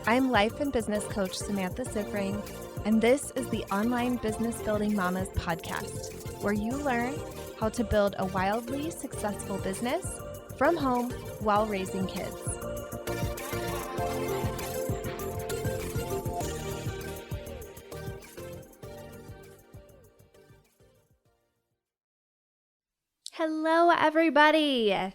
I'm life and business coach Samantha Sifring, and this is the Online Business Building Mamas podcast, where you learn how to build a wildly successful business from home while raising kids. Hello, everybody.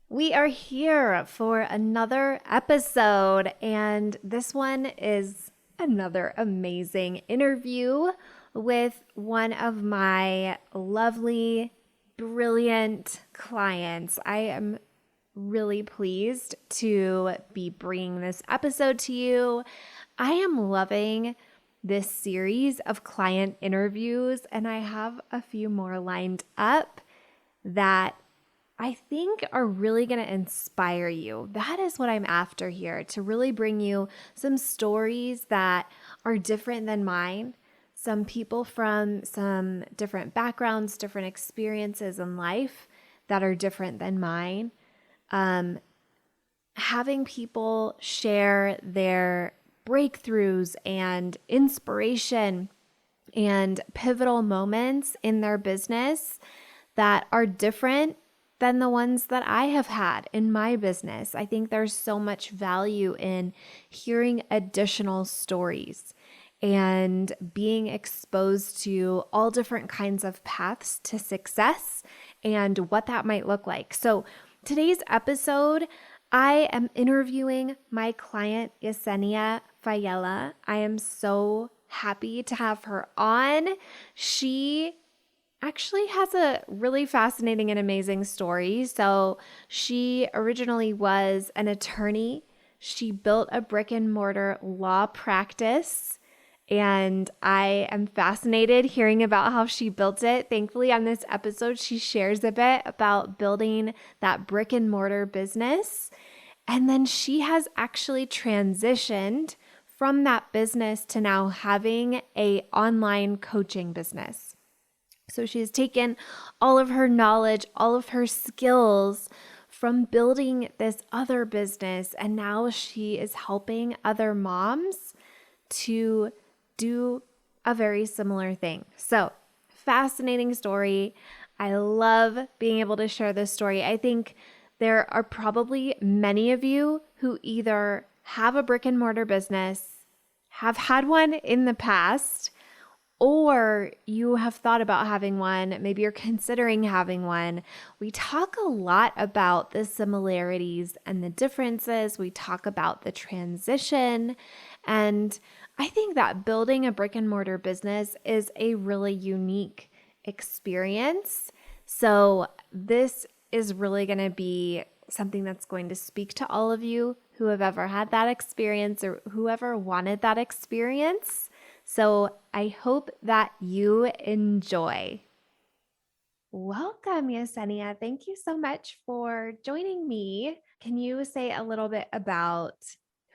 We are here for another episode, and this one is another amazing interview with one of my lovely, brilliant clients. I am really pleased to be bringing this episode to you. I am loving this series of client interviews, and I have a few more lined up that I think are really going to inspire you. That is what I'm after here, to really bring you some stories that are different than mine, some people from some different backgrounds, different experiences in life that are different than mine. Having people share their breakthroughs and inspiration and pivotal moments in their business that are different than the ones that I have had in my business. I think there's so much value in hearing additional stories and being exposed to all different kinds of paths to success and what that might look like. So today's episode, I am interviewing my client, Yesenia Faiella. I am so happy to have her on. She actually has a really fascinating and amazing story. So she originally was an attorney. She built a brick and mortar law practice, and I am fascinated hearing about how she built it. Thankfully, on this episode, she shares a bit about building that brick and mortar business. And then she has actually transitioned from that business to now having an online coaching business. So she has taken all of her knowledge, all of her skills from building this other business, and now she is helping other moms to do a very similar thing. So, fascinating story. I love being able to share this story. I think there are probably many of you who either have a brick and mortar business, have had one in the past, or you have thought about having one, maybe you're considering having one. We talk a lot about the similarities and the differences. We talk about the transition. And I think that building a brick and mortar business is a really unique experience. So this is really going to be something that's going to speak to all of you who have ever had that experience or whoever wanted that experience. So I hope that you enjoy. Welcome, Yesenia. Thank you so much for joining me. Can you say a little bit about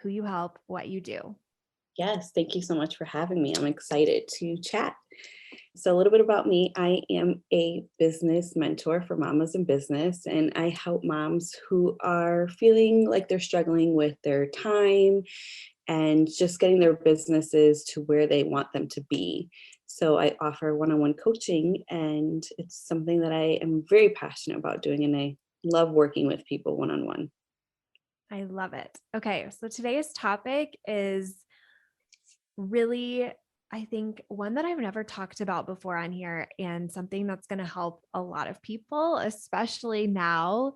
who you help, what you do? Yes, thank you so much for having me. I'm excited to chat. So a little bit about me. I am a business mentor for mamas in business, and I help moms who are feeling like they're struggling with their time and just getting their businesses to where they want them to be. So I offer one-on-one coaching, and it's something that I am very passionate about doing, and I love working with people one-on-one. I love it. Okay, so today's topic is really, I think, one that I've never talked about before on here, and something that's going to help a lot of people, especially now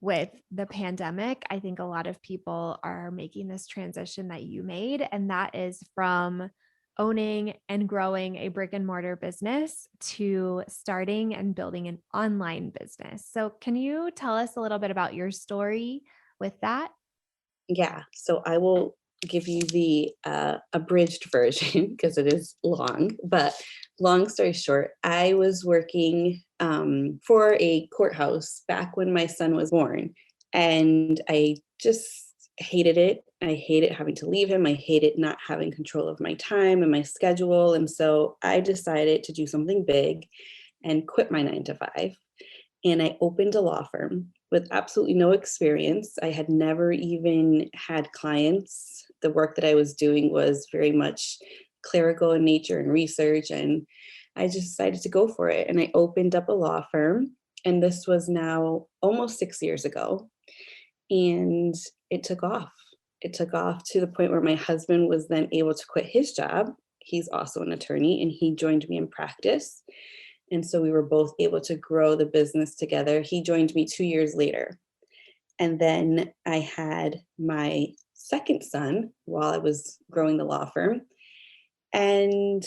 with the pandemic. I think a lot of people are making this transition that you made, and that is from owning and growing a brick and mortar business to starting and building an online business. So can you tell us a little bit about your story with that? Yeah, so I will give you the abridged version because it is long, but long story short, I was working for a courthouse back when my son was born, and I just hated it. I hated having to leave him. I hated not having control of my time and my schedule. And so I decided to do something big and quit my 9 to 5. And I opened a law firm with absolutely no experience. I had never even had clients the work that I was doing was very much clerical in nature and research. And I just decided to go for it. And I opened up a law firm. And this was now almost 6 years ago. And it took off. It took off to the point where my husband was then able to quit his job. He's also an attorney, and he joined me in practice. And so we were both able to grow the business together. He joined me 2 years later. And then I had my second son while I was growing the law firm. And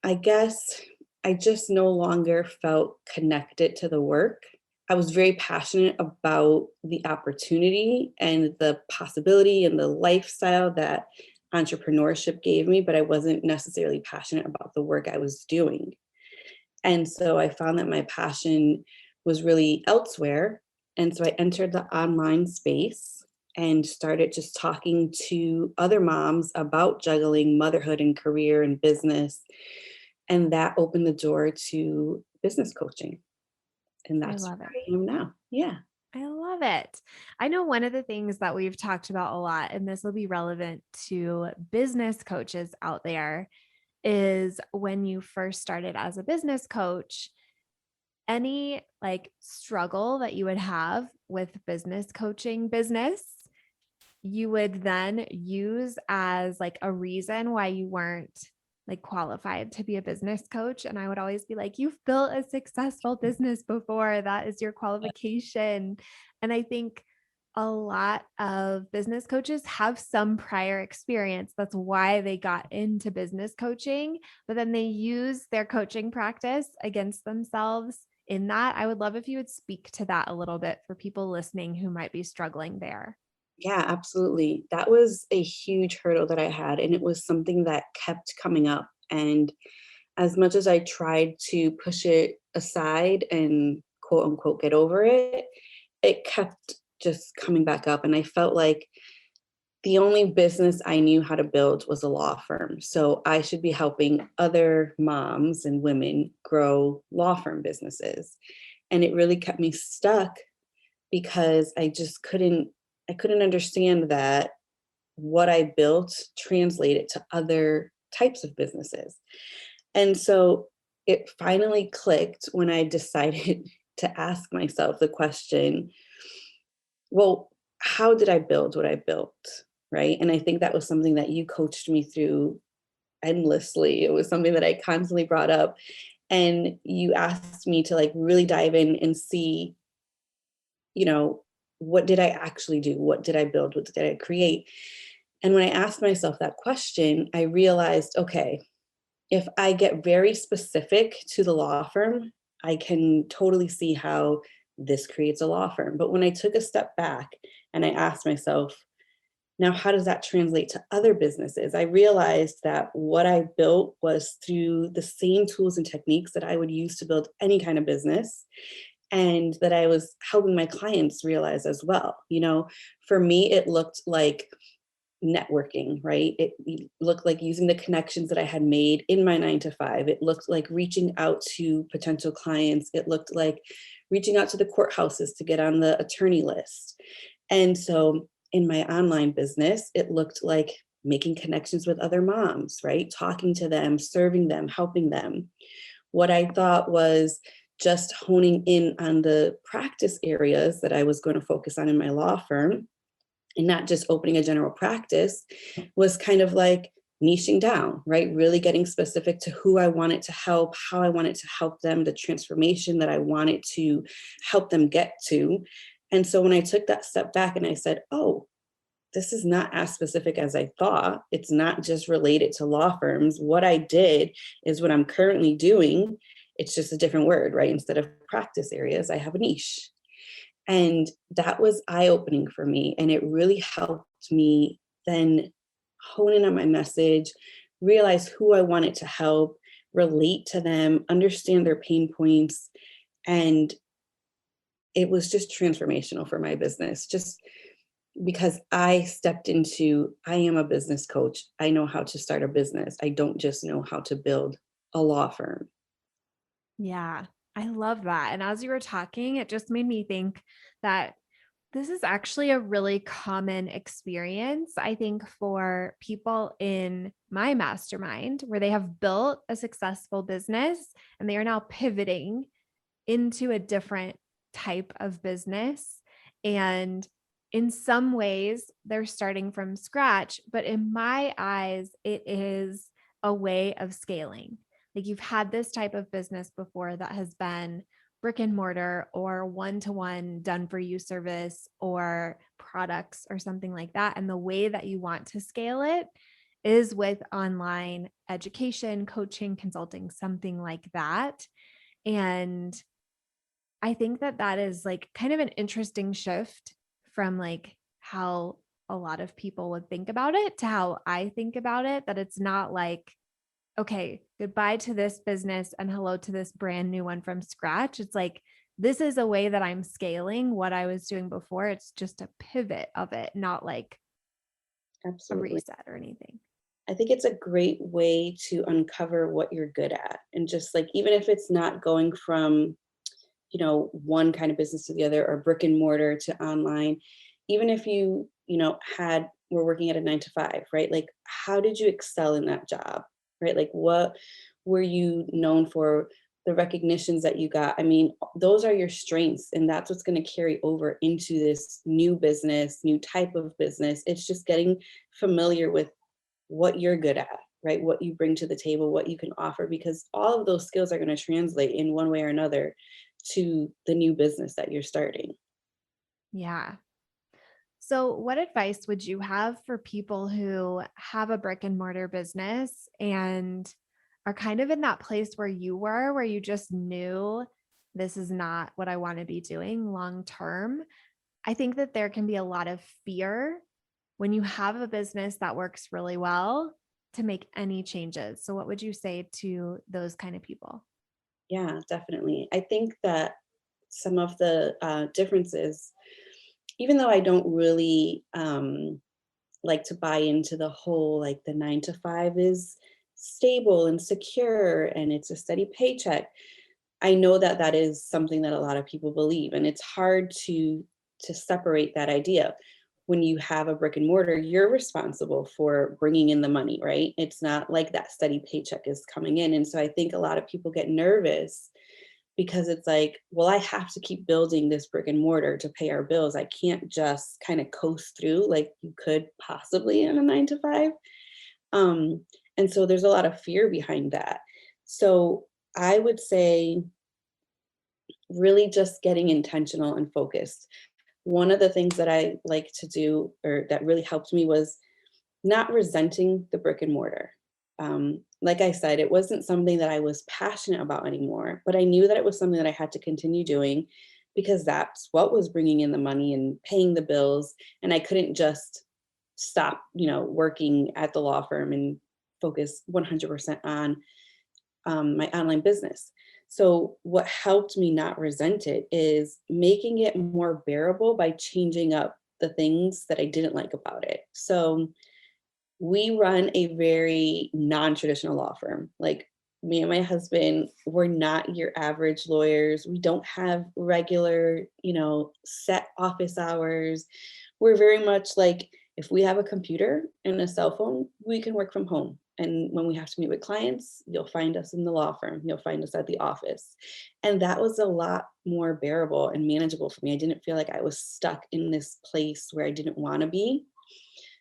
I guess I just no longer felt connected to the work. I was very passionate about the opportunity and the possibility and the lifestyle that entrepreneurship gave me, but I wasn't necessarily passionate about the work I was doing. And so I found that my passion was really elsewhere. And so I entered the online space and started just talking to other moms about juggling motherhood and career and business. And that opened the door to business coaching. And I that's love where it. I am now. Yeah. I love it. I know one of the things that we've talked about a lot, and this will be relevant to business coaches out there, is when you first started as a business coach, any like struggle that you would have with business coaching business, you would then use as like a reason why you weren't like qualified to be a business coach. And I would always be like, you've built a successful business before. That is your qualification. And I think a lot of business coaches have some prior experience. That's why they got into business coaching, but then they use their coaching practice against themselves in that. I would love if you would speak to that a little bit for people listening who might be struggling there. Yeah, absolutely. That was a huge hurdle that I had. And it was something that kept coming up. And as much as I tried to push it aside and quote unquote get over it, it kept just coming back up. And I felt like the only business I knew how to build was a law firm. So I should be helping other moms and women grow law firm businesses. And it really kept me stuck because I couldn't understand that what I built translated to other types of businesses. And so it finally clicked when I decided to ask myself the question, well, how did I build what I built? Right. And I think that was something that you coached me through endlessly. It was something that I constantly brought up. And you asked me to like really dive in and see, you know, what did I actually do? What did I build? What did I create? And when I asked myself that question, I realized, okay, if I get very specific to the law firm, I can totally see how this creates a law firm. But when I took a step back and I asked myself, now how does that translate to other businesses? I realized that what I built was through the same tools and techniques that I would use to build any kind of business, and that I was helping my clients realize as well. You know, for me, it looked like networking, right? It looked like using the connections that I had made in my 9 to 5. It looked like reaching out to potential clients. It looked like reaching out to the courthouses to get on the attorney list. And so in my online business, it looked like making connections with other moms, right? Talking to them, serving them, helping them. What I thought was just honing in on the practice areas that I was going to focus on in my law firm and not just opening a general practice was kind of like niching down, right? Really getting specific to who I wanted to help, how I wanted to help them, the transformation that I wanted to help them get to. And so when I took that step back and I said, oh, this is not as specific as I thought. It's not just related to law firms. What I did is what I'm currently doing. It's just a different word, right? Instead of practice areas, I have a niche. And that was eye opening for me. And it really helped me then hone in on my message, realize who I wanted to help, relate to them, understand their pain points. And it was just transformational for my business, just because I stepped into, I am a business coach. I know how to start a business. I don't just know how to build a law firm. Yeah, I love that. And as you were talking, it just made me think that This is actually a really common experience, I think, for people in my mastermind where they have built a successful business and they are now pivoting into a different type of business. And in some ways, they're starting from scratch. But in my eyes, it is a way of scaling. Like you've had this type of business before that has been brick and mortar or one to one done for you service or products or something like that. And the way that you want to scale it is with online education, coaching, consulting, something like that. And I think that that is like kind of an interesting shift from like how a lot of people would think about it to how I think about it. That it's not like, okay, goodbye to this business and hello to this brand new one from scratch. It's like, this is a way that I'm scaling what I was doing before. It's just a pivot of it, not like a Absolutely. reset or anything. I think it's a great way to uncover what you're good at. And just like, even if it's not going from, one kind of business to the other or brick and mortar to online, even if were working at a 9 to 5, right? Like, how did you excel in that job, right? Like, what were you known for? The recognitions that you got. I mean, those are your strengths, and that's what's going to carry over into this new business, new type of business. It's just getting familiar with what you're good at, right? What you bring to the table, what you can offer, because all of those skills are going to translate in one way or another to the new business that you're starting. Yeah. So, what advice would you have for people who have a brick and mortar business and are kind of in that place where you were, where you just knew this is not what I want to be doing long term? I think that there can be a lot of fear when you have a business that works really well to make any changes. So, what would you say to those kind of people? Yeah, definitely. I think that some of the differences, even though I don't really like to buy into the whole like the 9 to 5 is stable and secure and it's a steady paycheck. I know that that is something that a lot of people believe, and it's hard to separate that idea. When you have a brick and mortar, you're responsible for bringing in the money, right? It's not like that steady paycheck is coming in. And so I think a lot of people get nervous because it's like, well, I have to keep building this brick and mortar to pay our bills. I can't just kind of coast through like you could possibly in a 9 to 5. Um, and so there's a lot of fear behind that. So I would say really just getting intentional and focused. One of the things that I like to do or that really helped me was not resenting the brick and mortar. Like I said, it wasn't something that I was passionate about anymore, but I knew that it was something that I had to continue doing because that's what was bringing in the money and paying the bills. And I couldn't just stop, working at the law firm and focus 100% on my online business. So, what helped me not resent it is making it more bearable by changing up the things that I didn't like about it. So, we run a very non-traditional law firm. Like me and my husband, we're not your average lawyers. We don't have regular, set office hours. We're very much like if we have a computer and a cell phone, we can work from home. And when we have to meet with clients, you'll find us in the law firm. You'll find us at the office. And that was a lot more bearable and manageable for me. I didn't feel like I was stuck in this place where I didn't want to be.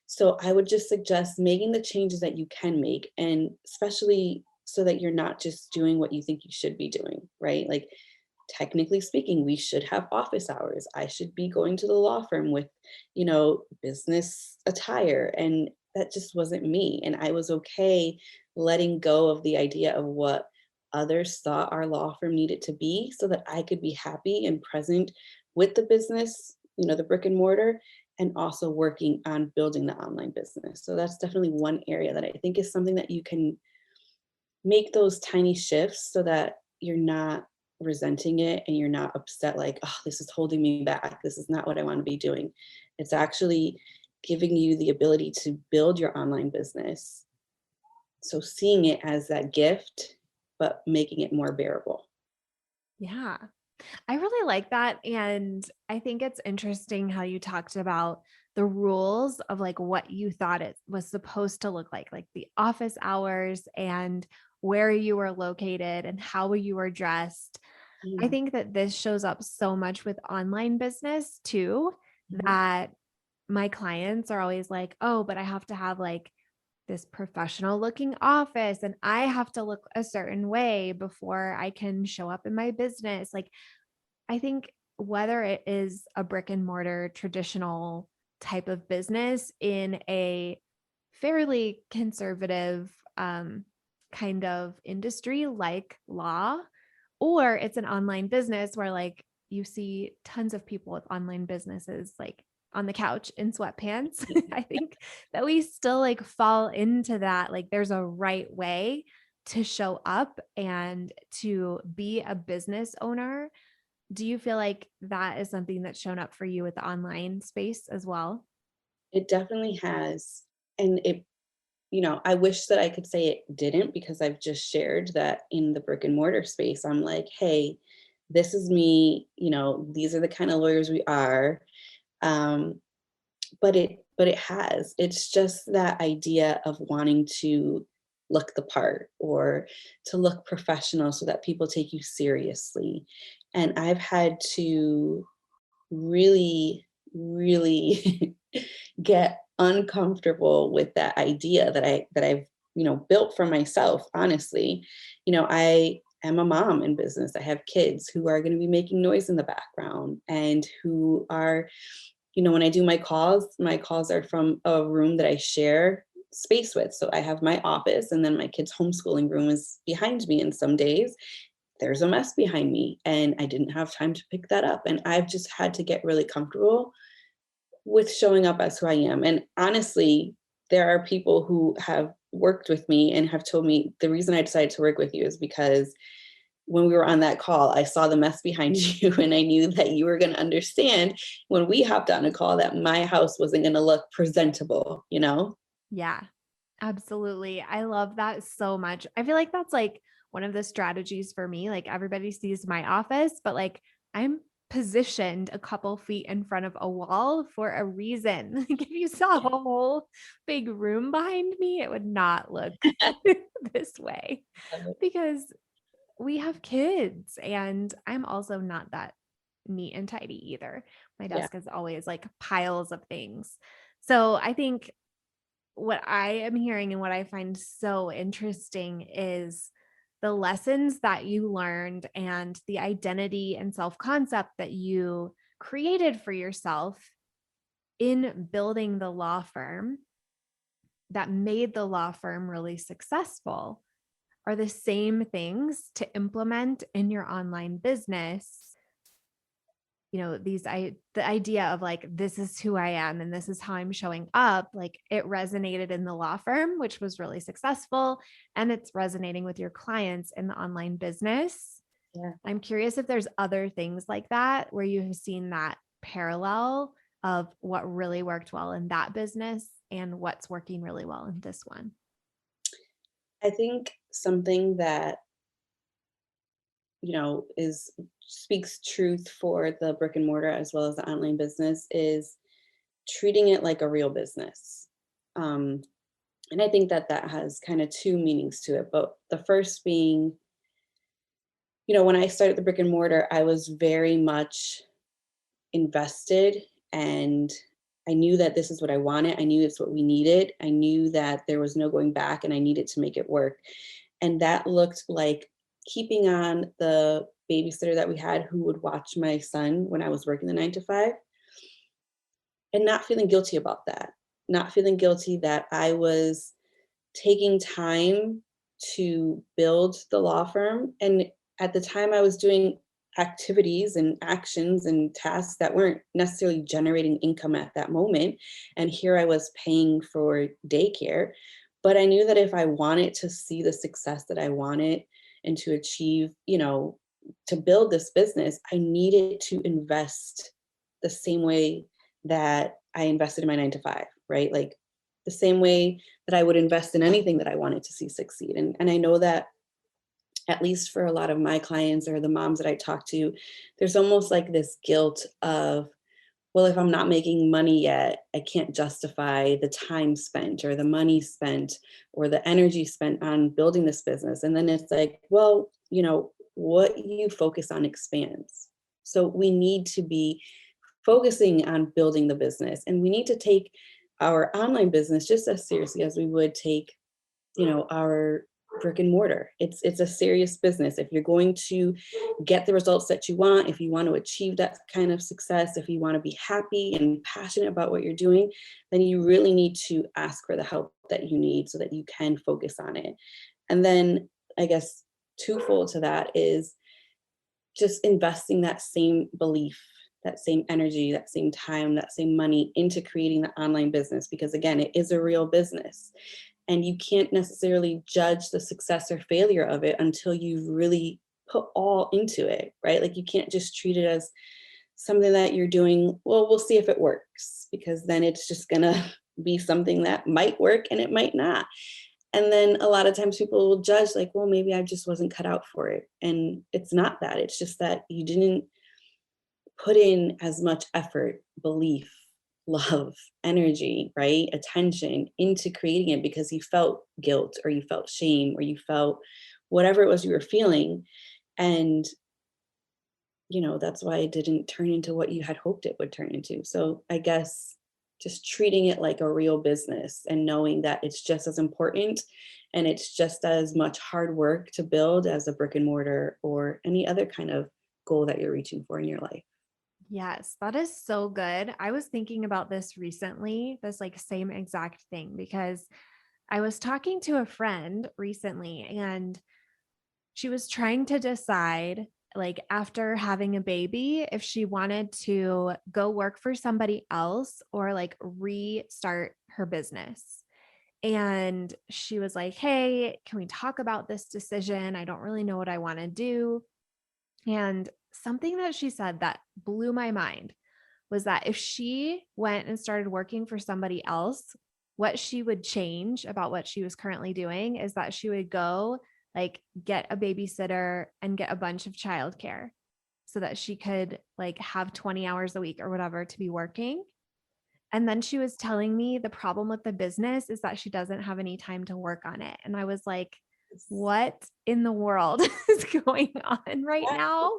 So I would just suggest making the changes that you can make, and especially so that you're not just doing what you think you should be doing, right? Like, technically speaking, we should have office hours. I should be going to the law firm with, business attire. And that just wasn't me. And I was okay letting go of the idea of what others thought our law firm needed to be so that I could be happy and present with the business, the brick and mortar, and also working on building the online business. So that's definitely one area that I think is something that you can make those tiny shifts so that you're not resenting it and you're not upset like, oh, this is holding me back. This is not what I want to be doing. It's actually giving you the ability to build your online business. So seeing it as that gift, but making it more bearable. Yeah. I really like that. And I think it's interesting how you talked about the rules of like what you thought it was supposed to look like the office hours and where you were located and how you were dressed. I Mm, think that this shows up so much with online business too, mhm. that my clients are always like, oh, but I have to have like this professional looking office and I have to look a certain way before I can show up in my business. Like, I think whether it is a brick and mortar traditional type of business in a fairly conservative kind of industry like law, or it's an online business where like you see tons of people with online businesses like on the couch in sweatpants. I think that we still like fall into that. Like there's a right way to show up and to be a business owner. Do you feel like that is something that's shown up for you with the online space as well? It definitely has. And I wish that I could say it didn't because I've just shared that in the brick and mortar space. I'm like, hey, this is me, these are the kind of lawyers we are. Um, but it has. It's just that idea of wanting to look the part or to look professional so that people take you seriously. And I've had to really, really get uncomfortable with that idea that I've built for myself. Honestly, I am a mom in business. I have kids who are going to be making noise in the background and who are, when I do my calls are from a room that I share space with. So I have my office and then my kids' homeschooling room is behind me. And some days there's a mess behind me and I didn't have time to pick that up. And I've just had to get really comfortable with showing up as who I am. And honestly, there are people who have worked with me and have told me the reason I decided to work with you is because when we were on that call, I saw the mess behind you and I knew that you were going to understand when we hopped on a call that my house wasn't going to look presentable. Yeah, absolutely. I love that so much. I feel like that's like one of the strategies for me. Like everybody sees my office, but like I'm positioned a couple feet in front of a wall for a reason. Like if you saw a whole big room behind me, it would not look this way because we have kids and I'm also not that neat and tidy either. My Yeah, desk is always like piles of things. So I think what I am hearing and what I find so interesting is the lessons that you learned and the identity and self concept that you created for yourself in building the law firm that made the law firm really successful are the same things to implement in your online business. The idea of like this is who I am and this is how I'm showing up, like it resonated in the law firm, which was really successful, and it's resonating with your clients in the online business. yeah. I'm curious if there's other things like that where you have seen that parallel of what really worked well in that business and what's working really well in this one. I think something that, is speaks truth for the brick and mortar as well as the online business is treating it like a real business. Um, and I think that that has kind of two meanings to it. But the first being, when I started the brick and mortar, I was very much invested and I knew that this is what I wanted. I knew it's what we needed. I knew that there was no going back and I needed to make it work. And that looked like keeping on the babysitter that we had who would watch my son when I was working the 9 to 5 and not feeling guilty about that. Not feeling guilty that I was taking time to build the law firm. And at the time, I was doing activities and actions and tasks that weren't necessarily generating income at that moment. And here I was paying for daycare. But I knew that if I wanted to see the success that I wanted and to achieve, to build this business, I needed to invest the same way that I invested in my 9 to 5, right? Like the same way that I would invest in anything that I wanted to see succeed. And I know that at least for a lot of my clients or the moms that I talk to, there's almost like this guilt of, well, if I'm not making money yet, I can't justify the time spent or the money spent or the energy spent on building this business. And then it's like, well, what you focus on expands. So we need to be focusing on building the business, and we need to take our online business just as seriously as we would take, our brick and mortar. It's a serious business. If you're going to get the results that you want, if you want to achieve that kind of success, if you want to be happy and passionate about what you're doing, then you really need to ask for the help that you need so that you can focus on it. And then I guess twofold to that is just investing that same belief, that same energy, that same time, that same money into creating the online business, because again, it is a real business. And you can't necessarily judge the success or failure of it until you've really put all into it, right? Like you can't just treat it as something that you're doing, well, we'll see if it works, because then it's just gonna be something that might work and it might not. And then a lot of times people will judge, like, well, maybe I just wasn't cut out for it. And it's not that. It's just that you didn't put in as much effort, belief, love, energy, right? Attention into creating it because you felt guilt or you felt shame or you felt whatever it was you were feeling. And, that's why it didn't turn into what you had hoped it would turn into. So I guess just treating it like a real business and knowing that it's just as important and it's just as much hard work to build as a brick and mortar or any other kind of goal that you're reaching for in your life. Yes, that is so good. I was thinking about this recently, this like same exact thing, because I was talking to a friend recently and she was trying to decide, like, after having a baby, if she wanted to go work for somebody else or like restart her business. And she was like, "Hey, can we talk about this decision? I don't really know what I want to do." And something that she said that blew my mind was that if she went and started working for somebody else, what she would change about what she was currently doing is that she would go like get a babysitter and get a bunch of childcare so that she could like have 20 hours a week or whatever to be working. And then she was telling me the problem with the business is that she doesn't have any time to work on it. And I was like, what in the world is going on right now?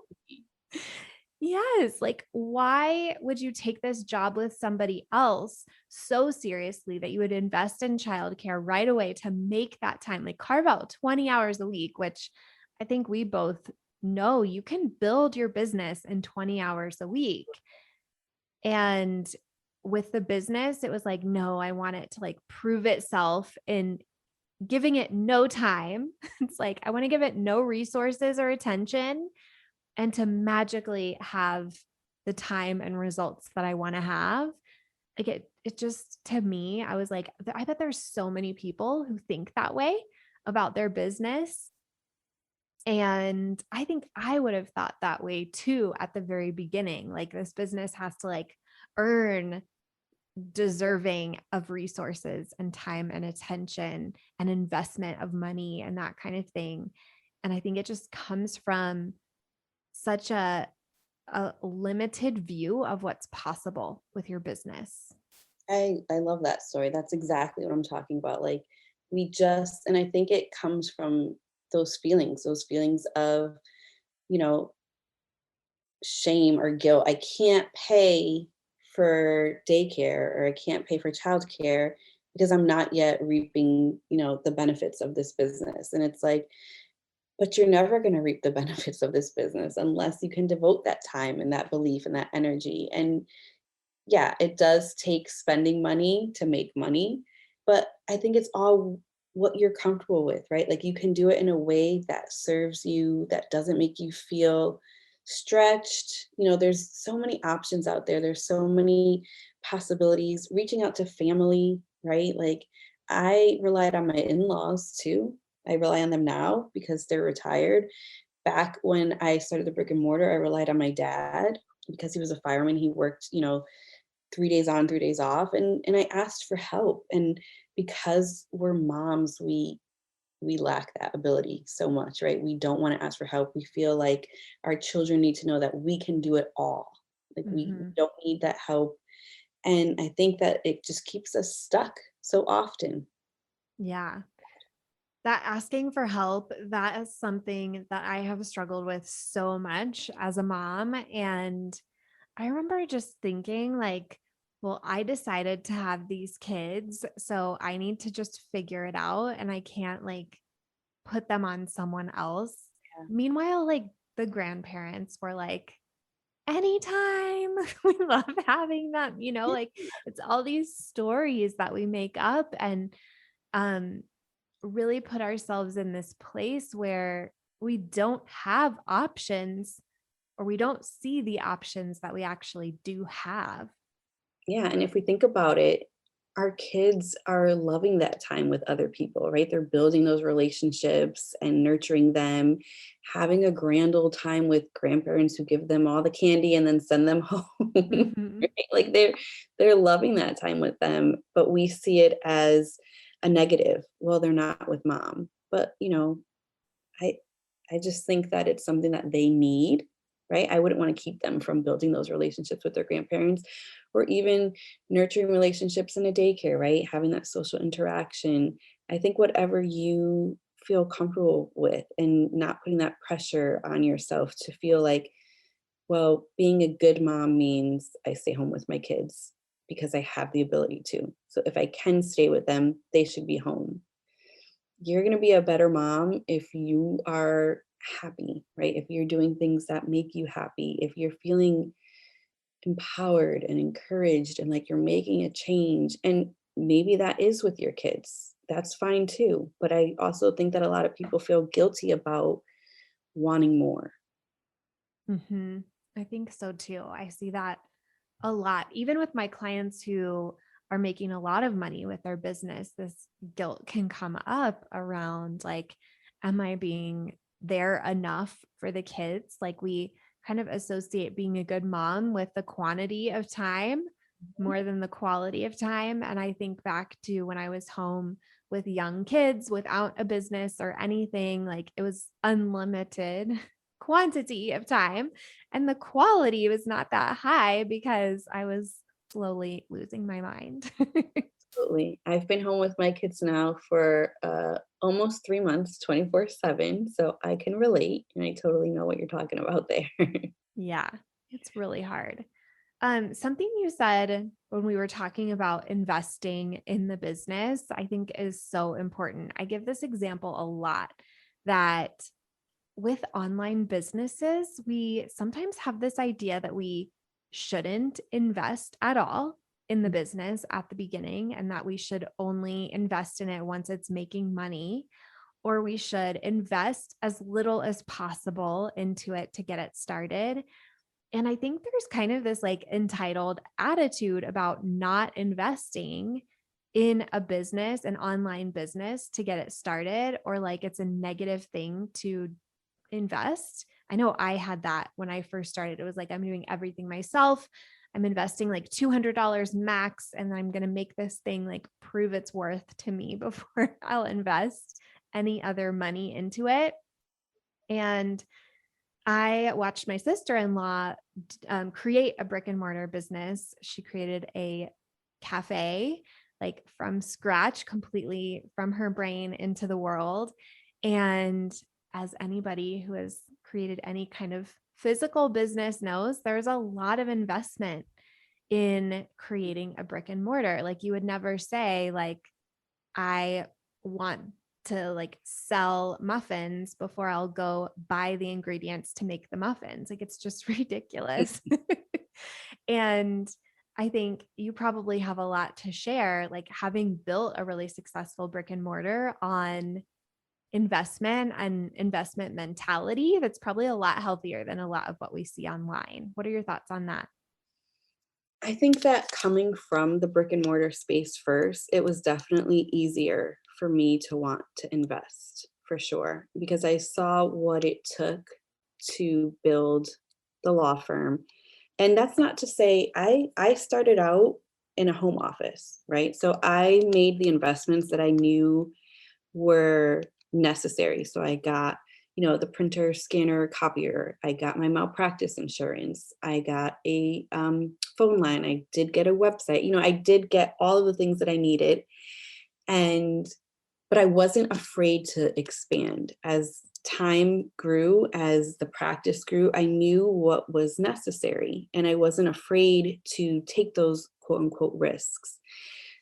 Yes. Like, why would you take this job with somebody else so seriously that you would invest in childcare right away to make that time, like carve out 20 hours a week, which I think we both know you can build your business in 20 hours a week. And with the business, it was like, no, I want it to like prove itself in giving it no time. It's like, I want to give it no resources or attention and to magically have the time and results that I want to have. Like it just to me, I was like, I bet there's so many people who think that way about their business. And I think I would have thought that way too at the very beginning. Like this business has to like earn deserving of resources and time and attention and investment of money and that kind of thing. And I think it just comes from such a limited view of what's possible with your business. I love that story. That's exactly what I'm talking about. Like and I think it comes from those feelings of, you know, shame or guilt. I can't pay for daycare or I can't pay for childcare because I'm not yet reaping, the benefits of this business. And it's like, but you're never going to reap the benefits of this business unless you can devote that time and that belief and that energy. And yeah, it does take spending money to make money, but I think it's all what you're comfortable with, right? Like you can do it in a way that serves you, that doesn't make you feel stretched. There's so many options out there. There's so many possibilities. Reaching out to family, right? Like I relied on my in-laws too. I rely on them now because they're retired. Back when I started the brick and mortar, I relied on my dad because he was a fireman. He worked, 3 days on, 3 days off. And I asked for help. And because we're moms, we we lack that ability so much, right? We don't want to ask for help. We feel like our children need to know that we can do it all. Like we Hmm. don't need that help. And I think that it just keeps us stuck so often. Yeah. That asking for help, that is something that I have struggled with so much as a mom. And I remember just thinking, like, well, I decided to have these kids, so I need to just figure it out. And I can't like put them on someone else. Meanwhile, like the grandparents were like, anytime we love having them, Yeah. like it's all these stories that we make up and um really put ourselves in this place where we don't have options or we don't see the options that we actually do have. Yeah, and if we think about it, our kids are loving that time with other people, right? They're building those relationships and nurturing them, having a grand old time with grandparents who give them all the candy and then send them home. Mhm. Right? Like they're loving that time with them, but we see it as a negative. Well, they're not with mom. But, I I just think that it's something that they need, right? I wouldn't want to keep them from building those relationships with their grandparents or even nurturing relationships in a daycare, right? Having that social interaction. I think whatever you feel comfortable with and not putting that pressure on yourself to feel like, well, being a good mom means I stay home with my kids because I have the ability to. So if I can stay with them, they should be home. You're going to be a better mom if you are happy, right? If you're doing things that make you happy, if you're feeling empowered and encouraged and like you're making a change. And maybe that is with your kids. That's fine too. But I also think that a lot of people feel guilty about wanting more. Mhm. I think so too. I see that a lot. Even with my clients who are making a lot of money with their business, this guilt can come up around like, am I being there enough for the kids? Like, we kind of associate being a good mom with the quantity of time more than the quality of time. And I think back to when I was home with young kids without a business or anything, like it was unlimited quantity of time and the quality was not that high because I was slowly losing my mind. Absolutely. I've been home with my kids now for almost 3 months, 24/7. So I can relate and I totally know what you're talking about there. Yeah, it's really hard. Something you said when we were talking about investing in the business, I think is so important. I give this example a lot that with online businesses, we sometimes have this idea that we shouldn't invest at all in the business at the beginning and that we should only invest in it once it's making money, or we should invest as little as possible into it to get it started. And I think there's kind of this like entitled attitude about not investing in a business, an online business to get it started, or like it's a negative thing to invest. I know I had that when I first started. It was like, I'm doing everything myself. I'm investing like $200 max, and I'm going to make this thing like prove its worth to me before I'll invest any other money into it. And I watched my sister in law create a brick and mortar business. She created a cafe like from scratch, completely from her brain into the world. And as anybody who has created any kind of physical business knows, there's a lot of investment in creating a brick and mortar. Like you would never say, like, I want to like sell muffins before I'll go buy the ingredients to make the muffins. Like it's just ridiculous. And I think you probably have a lot to share, like having built a really successful brick and mortar on investment and investment mentality. That's probably a lot healthier than a lot of what we see online. What are your thoughts on that? I think that coming from the brick and mortar space first, it was definitely easier for me to want to invest for sure because I saw what it took to build the law firm. And that's not to say I started out in a home office, right? So I made the investments that I knew were necessary. So I got, the printer, scanner, copier. I got my malpractice insurance. I got a phone line. I did get a website. I did get all of the things that I needed. But I wasn't afraid to expand. As time grew, as the practice grew, I knew what was necessary, and I wasn't afraid to take those quote unquote risks.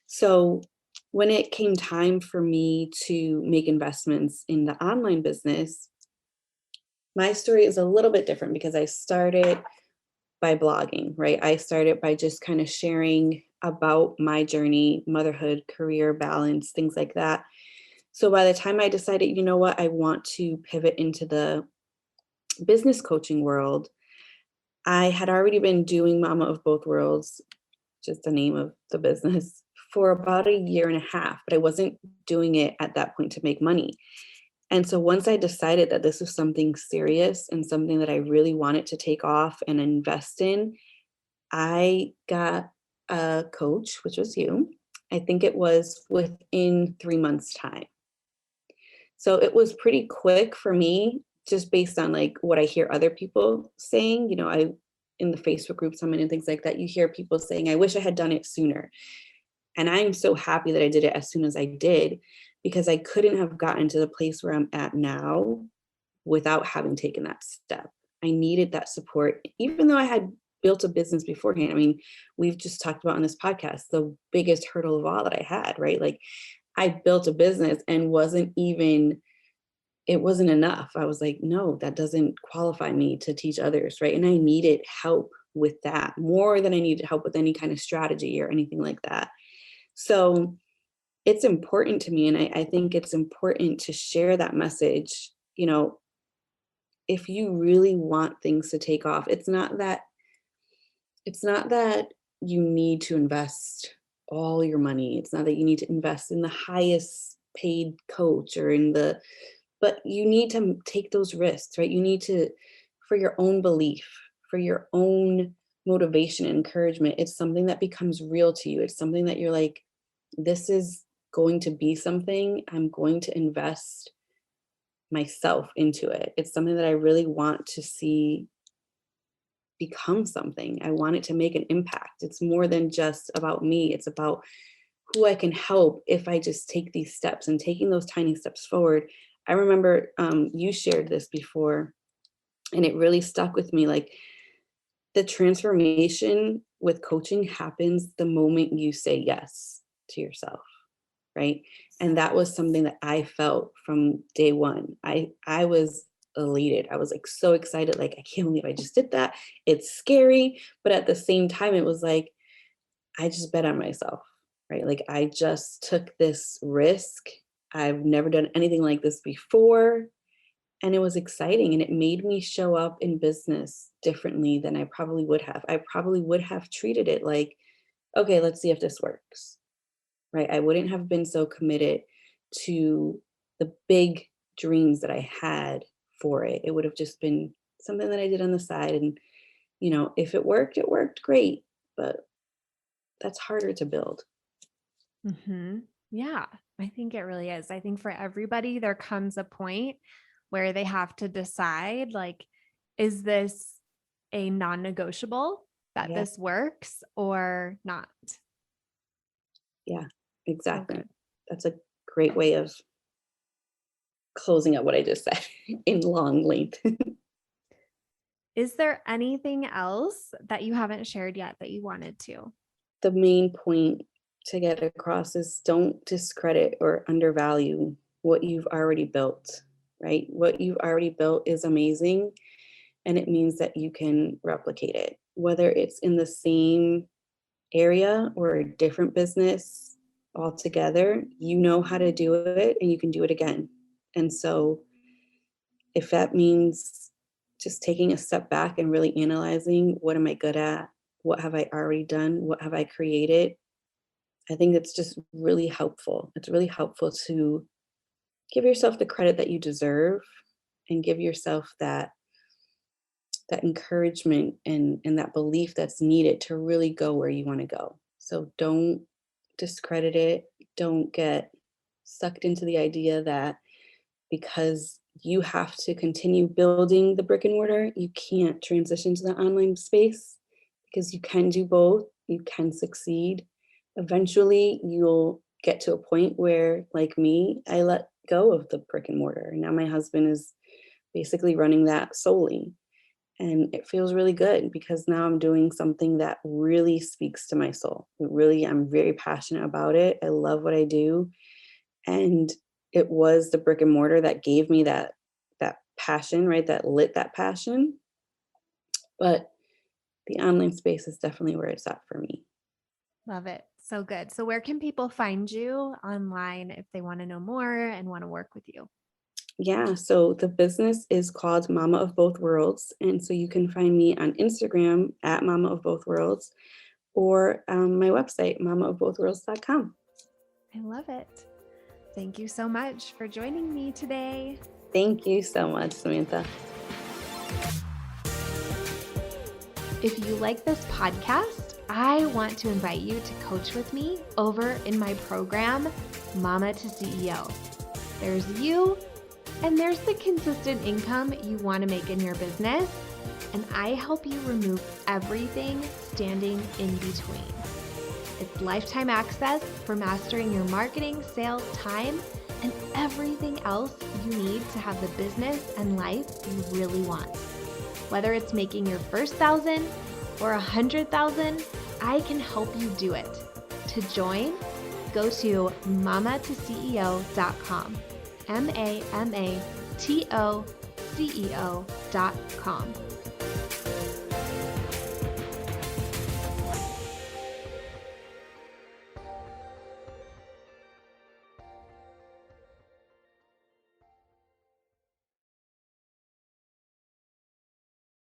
So when it came time for me to make investments in the online business, my story is a little bit different because I started by blogging, right? I started by just kind of sharing about my journey, motherhood, career balance, things like that. So by the time I decided, you know what, I want to pivot into the business coaching world, I had already been doing Mama of Both Worlds, just the name of the business, for about a year and a half, but I wasn't doing it at that point to make money. And so once I decided that this was something serious and something that I really wanted to take off and invest in, I got a coach, which was you. I think it was within 3 months' time. So it was pretty quick for me, just based on like what I hear other people saying. I in the Facebook groups I'm in and things like that, you hear people saying, I wish I had done it sooner. And I'm so happy that I did it as soon as I did, because I couldn't have gotten to the place where I'm at now without having taken that step. I needed that support, even though I had built a business beforehand. I mean, we've just talked about on this podcast, the biggest hurdle of all that I had, right? Like I built a business and it wasn't enough. I was like, no, that doesn't qualify me to teach others, right? And I needed help with that more than I needed help with any kind of strategy or anything like that. So it's important to me. And I think it's important to share that message. If you really want things to take off, it's not that you need to invest all your money. It's not that you need to invest in the highest paid coach or but you need to take those risks, right? You need to, for your own belief, for your own motivation and encouragement. It's something that becomes real to you. It's something that you're like, this is going to be something I'm going to invest myself into it. It's something that I really want to see become something. I want it to make an impact. It's more than just about me. It's about who I can help if I just take these steps, and taking those tiny steps forward. I remember you shared this before, and it really stuck with me. Like the transformation with coaching happens the moment you say yes to yourself, right? And that was something that I felt from day one. I was elated. I was like so excited. Like, I can't believe I just did that. It's scary, but at the same time, it was like, I just bet on myself, right? Like I just took this risk. I've never done anything like this before. And it was exciting, and it made me show up in business differently than I probably would have. I probably would have treated it like, okay, let's see if this works, right? I wouldn't have been so committed to the big dreams that I had for it. It would have just been something that I did on the side. And, if it worked great, but that's harder to build. Yeah, I think it really is. I think for everybody, there comes a point where they have to decide, like, is this a non-negotiable that Yeah. this works or not? Yeah, So exactly. good. That's a great way of closing out what I just said in long length. Is there anything else that you haven't shared yet that you wanted to? The main point to get across is don't discredit or undervalue what you've already built, right? What you've already built is amazing, and it means that you can replicate it, whether it's in the same area or a different business altogether. You know how to do it, and you can do it again. And so if that means just taking a step back and really analyzing, what am I good at? What have I already done? What have I created? I think it's just really helpful. It's really helpful to give yourself the credit that you deserve, and give yourself that encouragement and that belief that's needed to really go where you want to go. So don't discredit it. Don't get sucked into the idea that because you have to continue building the brick and mortar. You can't transition to the online space because you can do both. You can succeed. Eventually, you'll get to a point where, like me, I let go of the brick and mortar. Now my husband is basically running that solely. And it feels really good because now I'm doing something that really speaks to my soul. I'm very passionate about it. I love what I do. And it was the brick and mortar that gave me that passion, right? That lit that passion. But the online space is definitely where it's at for me. Love it. So good. So where can people find you online if they want to know more and want to work with you? Yeah, so the business is called Mama of Both Worlds. And so you can find me on Instagram at Mama of Both Worlds or my website, mamaofbothworlds.com. I love it. Thank you so much for joining me today. Thank you so much, Samantha. If you like this podcast, I want to invite you to coach with me over in my program, Mama to CEO. There's you, and there's the consistent income you want to make in your business, and I help you remove everything standing in between. It's lifetime access for mastering your marketing, sales, time, and everything else you need to have the business and life you really want. Whether it's making your first 1,000 or 100,000, I can help you do it. To join, go to mamatoceo.com, mamatoceo.com.